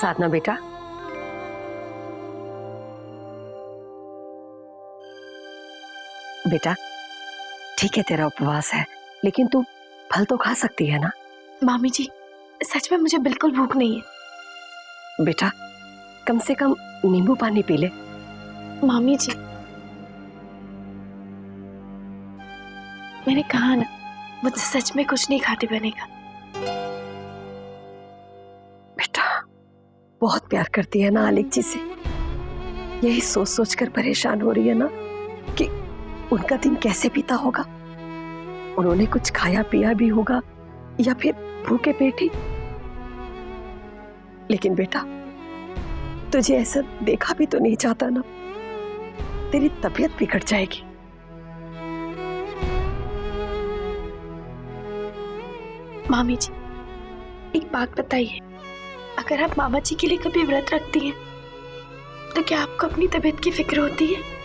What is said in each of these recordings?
साधना बेटा, बेटा ठीक है तेरा उपवास है, लेकिन तू फल तो खा सकती है ना। मामी जी सच में मुझे बिल्कुल भूख नहीं है। बेटा कम से कम नींबू पानी पी ले। मामी जी मैंने कहा ना, मुझसे सच में कुछ नहीं खाते बनेगा। बेटा बहुत प्यार करती है ना आलिक जी से, यही सोच सोच कर परेशान हो रही है ना कि उनका दिन कैसे बीता होगा। उन्होंने कुछ खाया पिया भी होगा या फिर भूखे पेट ही। लेकिन बेटा तुझे ऐसा देखा भी तो नहीं चाहता ना, तेरी तबीयत बिगड़ जाएगी। मामी जी एक बात बताइए, अगर आप मामा जी के लिए कभी व्रत रखती हैं तो क्या आपको अपनी तबीयत की फिक्र होती है?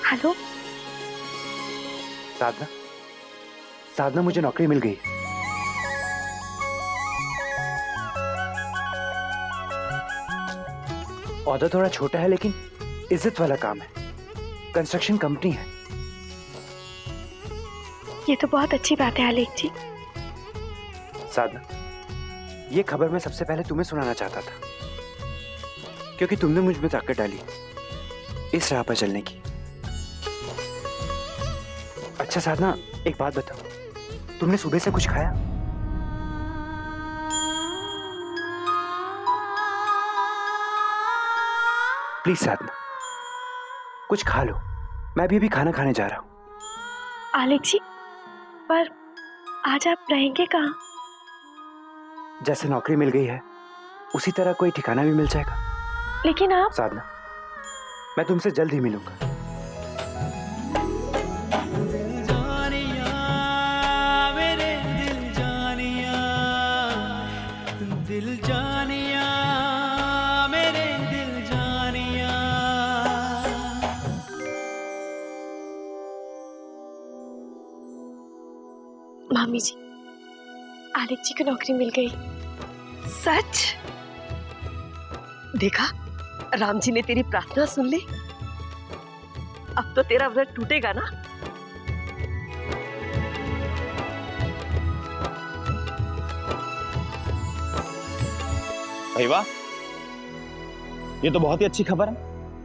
हेलो साधना, साधना मुझे नौकरी मिल गई। औहदा थोड़ा छोटा है लेकिन इज्जत वाला काम है, कंस्ट्रक्शन कंपनी है। ये तो बहुत अच्छी बात है आलेख जी। साधना ये खबर मैं सबसे पहले तुम्हें सुनाना चाहता था, क्योंकि तुमने मुझ में ताकत डाली इस राह पर चलने की। अच्छा साधना एक बात बताओ, तुमने सुबह से कुछ खाया? प्लीज साधना कुछ खा लो, मैं भी खाना खाने जा रहा हूं। आलेख जी पर आज आप रहेंगे कहाँ? जैसे नौकरी मिल गई है उसी तरह कोई ठिकाना भी मिल जाएगा। लेकिन आप साधना मैं तुमसे जल्द ही मिलूंगा। मामी जी आलेख जी को नौकरी मिल गई। सच? देखा राम जी ने तेरी प्रार्थना सुन ली। अब तो तेरा व्रत टूटेगा ना। भाई वाह, ये तो बहुत ही अच्छी खबर है।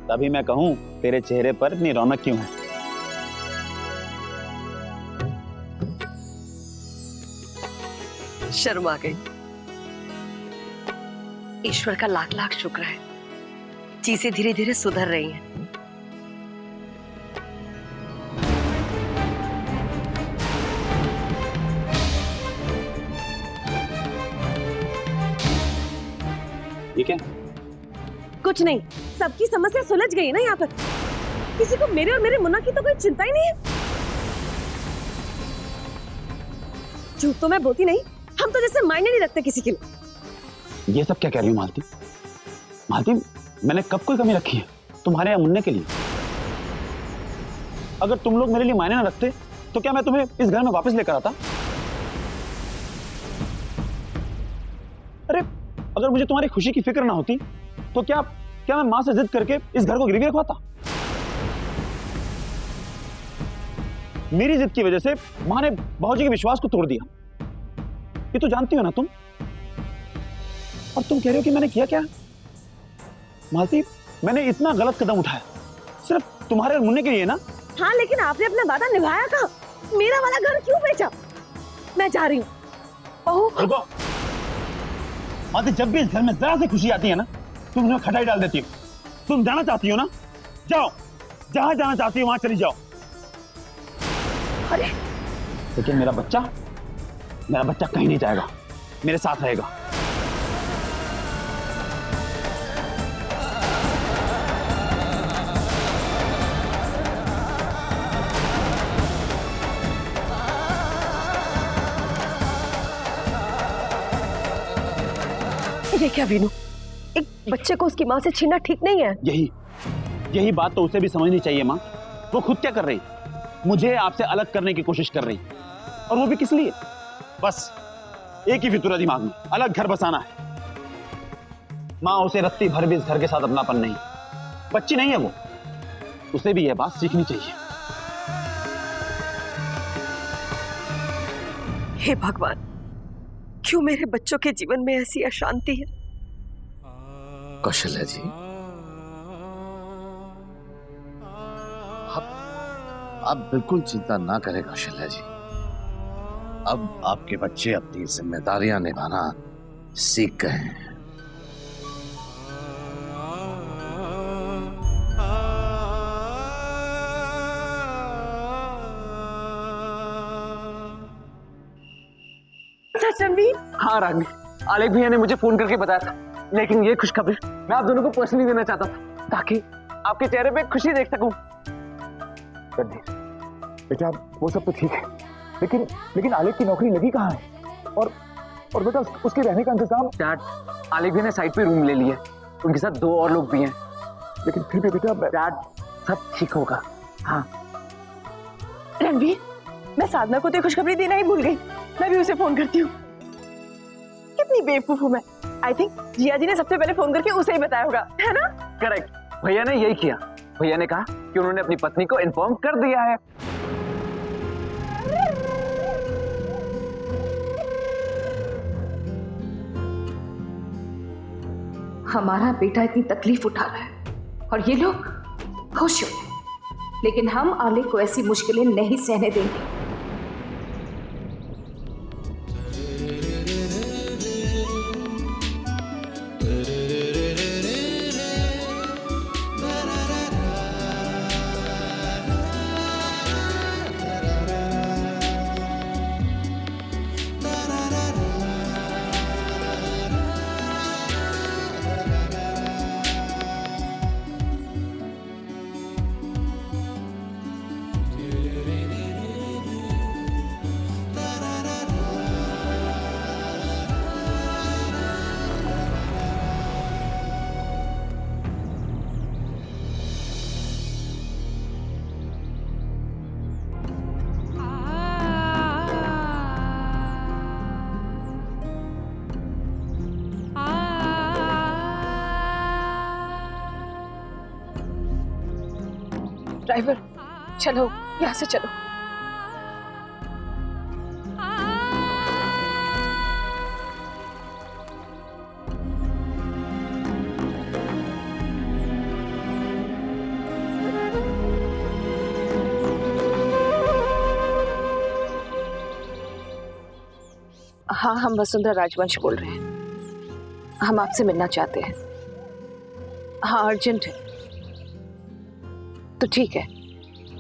तभी मैं कहूं तेरे चेहरे पर इतनी रौनक क्यों है? शर्म आ गई। ईश्वर का लाख लाख शुक्र है, चीजें धीरे धीरे सुधर रही हैं। ये क्या? कुछ नहीं, सबकी समस्या सुलझ गई ना यहाँ पर। किसी को मेरे और मेरे मुन्ना की तो कोई चिंता ही नहीं है। झूठ तो मैं बोलती नहीं, हम तो जैसे मायने नहीं रखते किसी के लिए। ये सब क्या कह रही हो मालती? मालती मैंने कब कोई कमी रखी है तुम्हारे या मुन्ने के लिए? अगर तुम लोग मेरे लिए मायने ना रखते तो क्या मैं तुम्हें इस घर में वापस लेकर आता? अरे अगर मुझे तुम्हारी खुशी की फिक्र ना होती तो क्या क्या मैं मां से जिद करके इस घर को गिरवी रखवाता? मेरी जिद की वजह से मां ने बाबूजी के विश्वास को तोड़ दिया, ये तो जानती हो ना तुम। और तुम कह रहे हो कि मैंने किया क्या? मालती मैंने इतना गलत कदम उठाया सिर्फ तुम्हारे और मुन्ने के लिए ना। हाँ लेकिन आपने अपना वादा निभाया कहाँ? मेरा वाला घर क्यों बेचा? मैं जा रही हूँ। रुको मालती, जब भी इस घर में जरा सी खुशी आती है ना तुम उसमें खटाई डाल देती हो। तुम जाना चाहती हो ना, जाओ, जहां जाना चाहती हो वहां चली जाओ। अरे लेकिन मेरा बच्चा कहीं नहीं जाएगा, मेरे साथ रहेगा। ये क्या वीनू, एक बच्चे को उसकी माँ से छीनना ठीक नहीं है। यही बात तो उसे भी समझनी चाहिए माँ। वो खुद क्या कर रही, मुझे आपसे अलग करने की कोशिश कर रही, और वो भी किस लिए? बस एक ही फितूरा दिमाग में, अलग घर बसाना है। माँ उसे रत्ती भर भी इस घर के साथ अपनापन नहीं। बच्ची नहीं है वो, उसे भी यह बात सीखनी चाहिए। हे भगवान, क्यों मेरे बच्चों के जीवन में ऐसी अशांति है? कौशल्या जी, आप बिल्कुल चिंता ना करें कौशल्या जी। अब आपके बच्चे अपनी जिम्मेदारियां निभाना सीख गए हैं। रणवीर, हाँ रागनी, आलेख भैया ने मुझे फोन करके बताया था, लेकिन ये खुशखबरी मैं आप दोनों को पर्सनली देना चाहता था ताकि आपके चेहरे पे खुशी देख सकूं। बेटा वो सब तो ठीक है, लेकिन आलेख की नौकरी लगी कहाँ है? और बेटा उसके रहने का इंतजाम? डैड, आलेख भैया ने साइड पे रूम ले लिया, उनके साथ 2 और लोग भी हैं। लेकिन फिर भी बेटा डैड, सब ठीक होगा। हाँ रणवीर, मैं साधना को तो खुशखबरी देना ही भूल गई। मैं भी उसे फोन करती हूँ। कितनी बेवकूफ हूँ मैं। आई थिंक जिया जी ने सबसे पहले फोन करके उसे ही बताया होगा, है ना? करेक्ट, भैया ने यही किया। भैया ने कहा कि उन्होंने अपनी पत्नी को इन्फॉर्म कर दिया है। हमारा बेटा इतनी तकलीफ उठा रहा है और ये लोग खुश हो, लेकिन हम आलेख को ऐसी मुश्किलें नहीं सहने देंगे। ड्राइवर, चलो यहाँ से चलो। हाँ, हम वसुंधरा राजवंश बोल रहे हैं। हम आपसे मिलना चाहते हैं। हाँ, अर्जेंट है। तो ठीक है,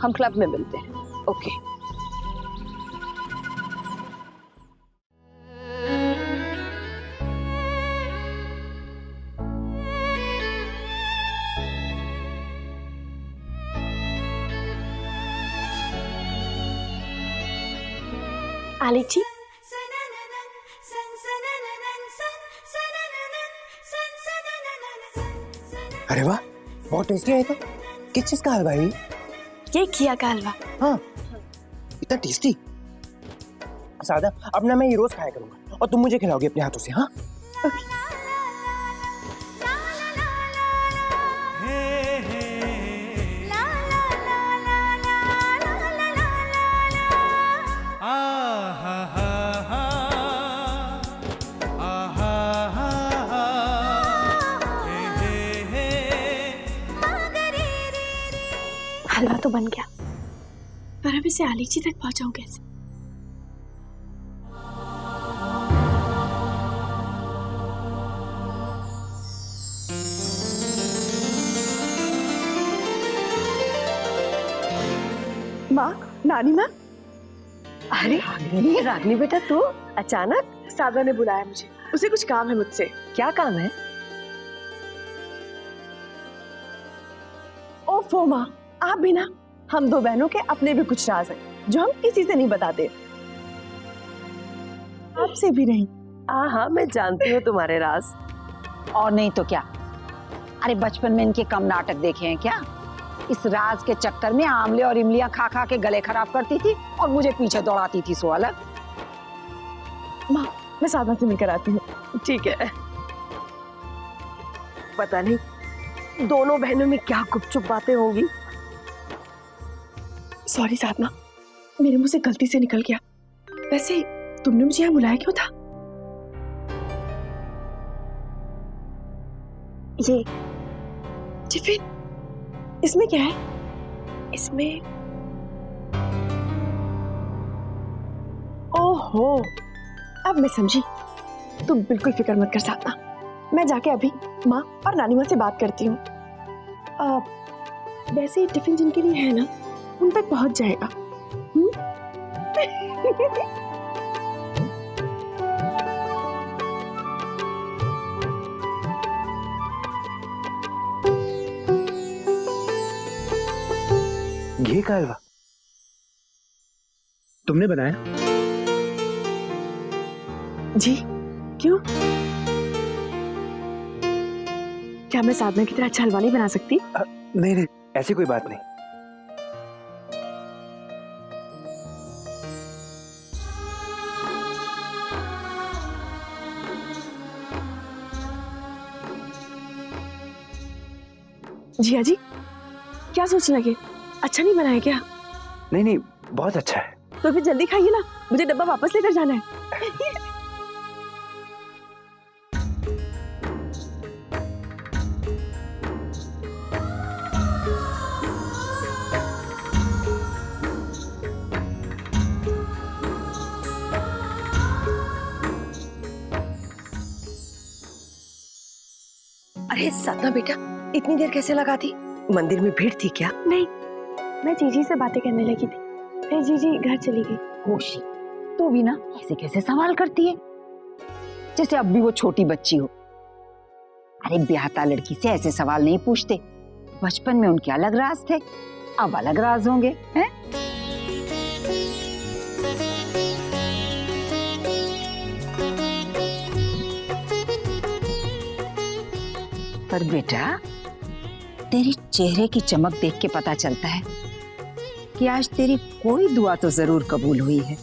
हम क्लब में मिलते हैं। ओके। आलेख जी, अरे वाह, बहुत टेस्टी है। तो किस चीज का हलवा है ये घिया का हलवा। हाँ, इतना टेस्टी। सादा, अब ना मैं ये रोज खाया करूंगा और तुम मुझे खिलाओगे अपने हाथों से। हाँ हलवा तो बन गया, पर अब इसे आलेख जी तक पहुंचाऊं कैसे? माँ, नानी माँ। अरे ये रागनी बेटा, तू अचानक? साधना ने बुलाया मुझे, उसे कुछ काम है मुझसे। क्या काम है? ओफो माँ, आप भी ना, हम 2 बहनों के अपने भी कुछ राज हैं जो हम किसी से नहीं बताते, आपसे भी नहीं। हाँ, मैं जानती हूँ तुम्हारे राज। और नहीं तो क्या। अरे बचपन में इनके कम नाटक देखे हैं क्या? इस राज के चक्कर में आमले और इमलियां खा खा के गले खराब करती थी और मुझे पीछे दौड़ाती थी। सो अलग। माँ, मैं साधना से मिलकर आती हूँ। ठीक है। पता नहीं दोनों बहनों में क्या गुपचुप बातें होंगी। सॉरी साधना, मेरे मुंह से गलती से निकल गया। वैसे तुमने मुझे यहाँ बुलाया क्यों था? ये टिफिन, इसमें क्या है? इसमें ओहो, अब मैं समझी। तुम बिल्कुल फिक्र मत कर साधना, मैं जाके अभी माँ और नानी माँ से बात करती हूँ। वैसे ये टिफिन जिनके लिए है ना, उन तक पहुंच जाएगा। घी का हलवा तुमने बनाया? जी, क्यों? क्या मैं साधना की तरह अच्छा हलवा नहीं बना सकती? नहीं नहीं, ऐसी कोई बात नहीं। जिया जी, क्या सोचने लगे? अच्छा नहीं बनाया क्या? नहीं नहीं, बहुत अच्छा है। तो फिर जल्दी खाइए ना, मुझे डब्बा वापस लेकर जाना है। अरे साधना बेटा, इतनी देर कैसे लगा दी? मंदिर में भीड़ थी क्या? नहीं, मैं जीजी से बातें करने लगी थी, फिर जीजी घर चली गई। होशी, तू भी ना ऐसे कैसे सवाल करती है, जैसे अब भी वो छोटी बच्ची हो। अरे ब्याहता लड़की से ऐसे सवाल नहीं पूछते। बचपन में उनके अलग राज थे, अब अलग राज होंगे, हैं? पर बेटा, तेरी चेहरे की चमक देख के पता चलता है कि आज तेरी कोई दुआ तो जरूर कबूल हुई है।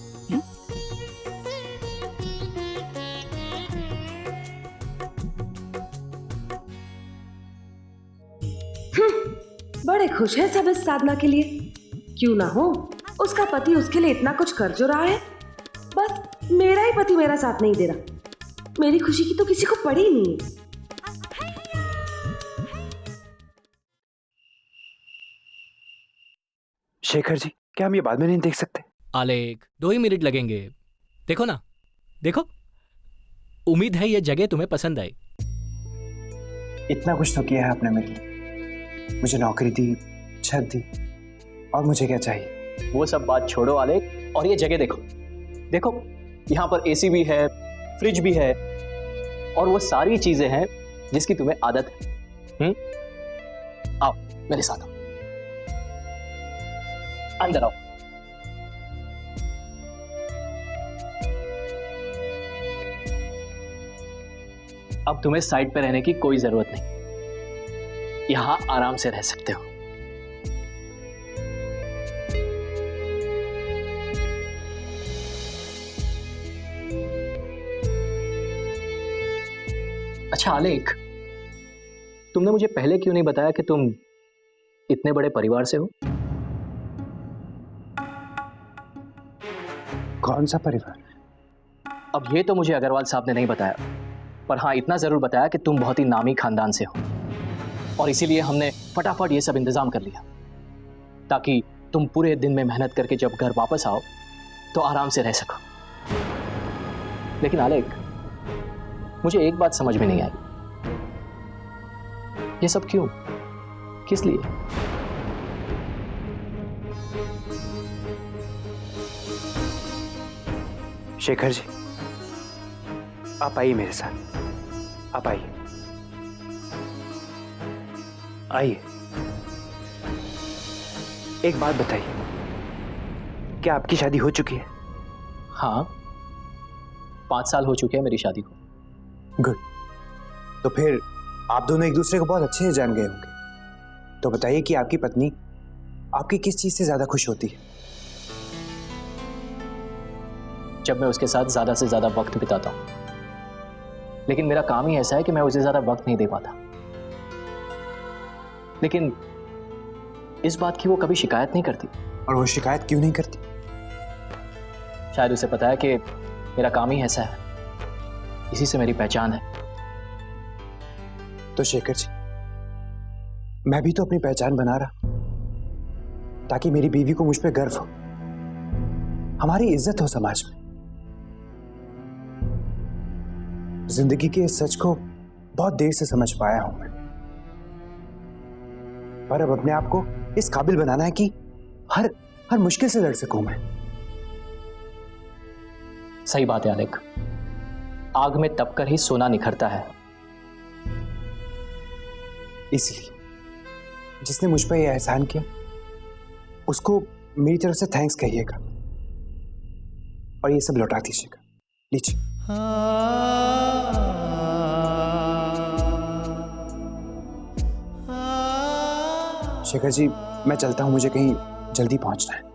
बड़े खुश हैं सब इस साधना के लिए। क्यों ना हो, उसका पति उसके लिए इतना कुछ कर जो रहा है। बस मेरा ही पति मेरा साथ नहीं दे रहा। मेरी खुशी की तो किसी को पड़ी ही नहीं है। शेखर जी, क्या हम ये बाद में नहीं देख सकते? आलेख, 2 ही मिनट लगेंगे। देखो ना, देखो। उम्मीद है ये जगह तुम्हें पसंद आई। इतना कुछ तो किया है आपने मेरे लिए। मुझे नौकरी दी, छत दी, और मुझे क्या चाहिए? वो सब बात छोड़ो आलेख, और ये जगह देखो। देखो, यहाँ पर एसी भी है, फ्रिज भी है, और वो सारी चीजें हैं जिसकी तुम्हें आदत है। आओ मेरे साथ, आओ, अंदर आओ। अब तुम्हें साइड पे रहने की कोई जरूरत नहीं, यहां आराम से रह सकते हो। अच्छा आलेख, तुमने मुझे पहले क्यों नहीं बताया कि तुम इतने बड़े परिवार से हो? कौन सा परिवार? अब ये तो मुझे अग्रवाल साहब ने नहीं बताया, पर हाँ इतना जरूर बताया कि तुम बहुत ही नामी खानदान से हो, और इसीलिए हमने फटाफट ये सब इंतजाम कर लिया ताकि तुम पूरे दिन में मेहनत करके जब घर वापस आओ तो आराम से रह सको। लेकिन आलेख, मुझे एक बात समझ में नहीं आई, ये सब क्यों, किस लिए? शेखर जी, आप आइए मेरे साथ, आप आइए, आइए। एक बात बताइए, क्या आपकी शादी हो चुकी है? हाँ, 5 साल हो चुके हैं मेरी शादी को। गुड। तो फिर आप दोनों एक दूसरे को बहुत अच्छे से जान गए होंगे। तो बताइए कि आपकी पत्नी आपकी किस चीज से ज्यादा खुश होती है? जब मैं उसके साथ ज्यादा से ज्यादा वक्त बिताता हूं, लेकिन मेरा काम ही ऐसा है कि मैं उसे ज्यादा वक्त नहीं दे पाता। लेकिन इस बात की वो कभी शिकायत नहीं करती। और वो शिकायत क्यों नहीं करती? शायद उसे पता है कि मेरा काम ही ऐसा है, इसी से मेरी पहचान है। तो शेखर जी, मैं भी तो अपनी पहचान बना रहा, ताकि मेरी बीवी को मुझ पे गर्व हो, हमारी इज्जत हो समाज में। जिंदगी के इस सच को बहुत देर से समझ पाया हूं मैं, पर अब अपने आप को इस काबिल बनाना है कि हर मुश्किल से लड़ सकूं मैं। सही बात है आलेख, आग में तपकर ही सोना निखरता है। इसलिए जिसने मुझ पर यह एहसान किया उसको मेरी तरफ से थैंक्स कहिएगा और ये सब लौटा दीजिएगा। लीजिए। शेखर जी, मैं चलता हूं, मुझे कहीं जल्दी पहुंचना है।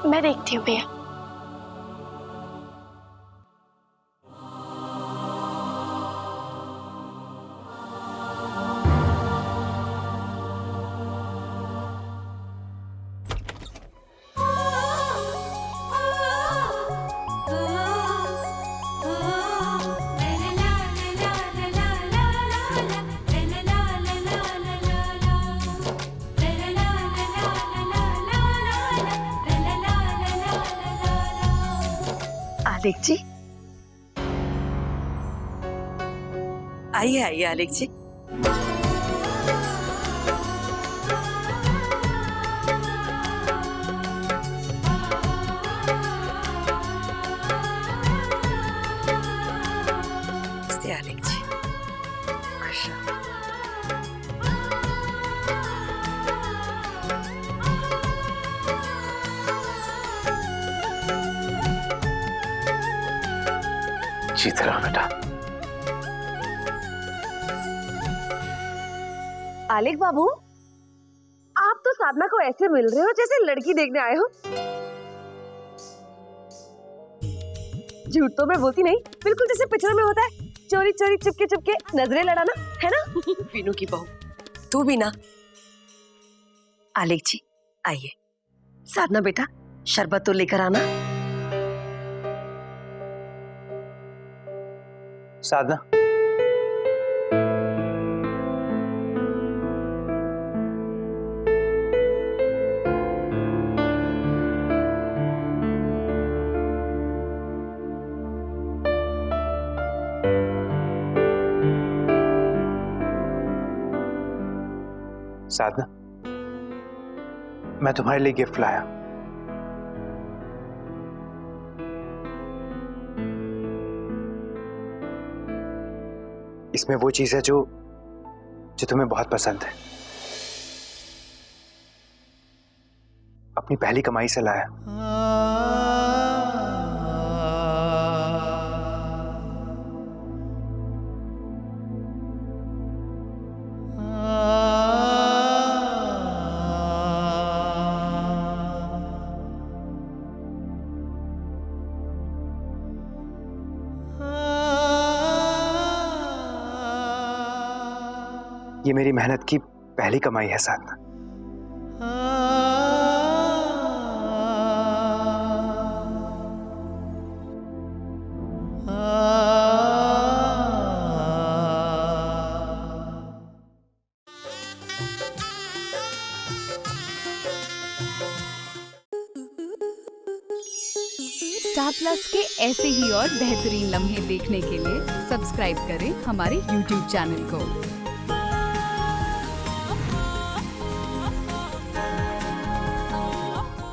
मैं देखती हूँ भैया। आलेख जी, आइए आइए आलेख जी। नमस्ते आलेख जी, खुश रहो। जीत रहा बेटा। आलेख बाबू, आप तो साधना को ऐसे मिल रहे हो जैसे लड़की देखने आए हो। झूठ तो मैं बोलती नहीं, बिल्कुल जैसे पिक्चर में होता है, चोरी चोरी चुपके चुपके नजरें लड़ाना, है ना? वीनू की बहू, तू भी ना। आलेख जी आइए। साधना बेटा, शरबत तो लेकर आना। साधना, साधना, मैं तुम्हारे लिए गिफ्ट लाया। इसमें वो चीज है जो तुम्हें बहुत पसंद है। अपनी पहली कमाई से लाया। ये मेरी मेहनत की पहली कमाई है साधना। स्टार प्लस के ऐसे ही और बेहतरीन लम्हे देखने के लिए सब्सक्राइब करें हमारे YouTube चैनल को।